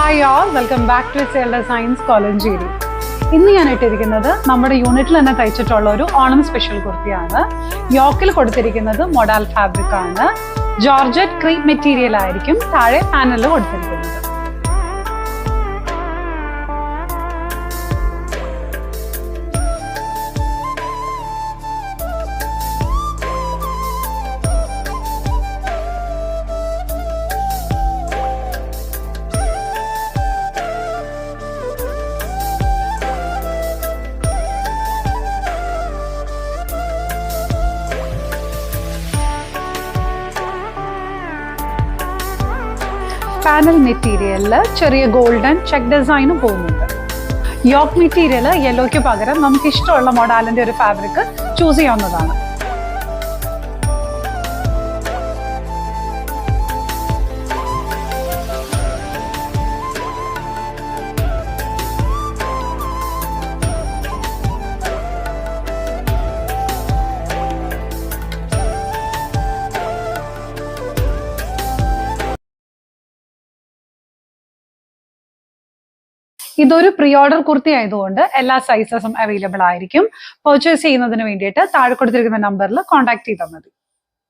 Hi all, welcome back to Selda science Kolenchery. ഇന്ന് ഞാൻ ഇട്ടിരിക്കുന്നത് നമ്മുടെ യൂണിറ്റിൽ തന്നെ തയ്ച്ചിട്ടുള്ള ഒരു ഓണം സ്പെഷ്യൽ കുർത്തിയാണ്. യോക്കിൽ കൊടുത്തിരിക്കുന്നത് മൊഡാൽ ഫാബ്രിക് ആണ്. ജോർജറ്റ് ക്രീപ്പ് മെറ്റീരിയൽ ആയിരിക്കും താഴെ പാനലിൽ കൊടുത്തിരിക്കുന്നത്. പാനൽ മെറ്റീരിയലിൽ ചെറിയ ഗോൾഡൻ ചെക്ക് ഡിസൈനും പോകുന്നുണ്ട്. യോക്ക് മെറ്റീരിയൽ യെല്ലോയ്ക്ക് പകരം നമുക്ക് ഇഷ്ടമുള്ള മൊഡാലിന്റെ ഒരു ഫാബ്രിക് ചൂസ് ചെയ്യാവുന്നതാണ്. ഇതൊരു പ്രീ ഓർഡർ കുർത്തി ആയതുകൊണ്ട് എല്ലാ സൈസസും അവൈലബിൾ ആയിരിക്കും. പർച്ചേസ് ചെയ്യുന്നതിന് വേണ്ടിയിട്ട് താഴെ കൊടുത്തിരിക്കുന്ന നമ്പറിൽ കോൺടാക്ട് ചെയ്താൽ മതി.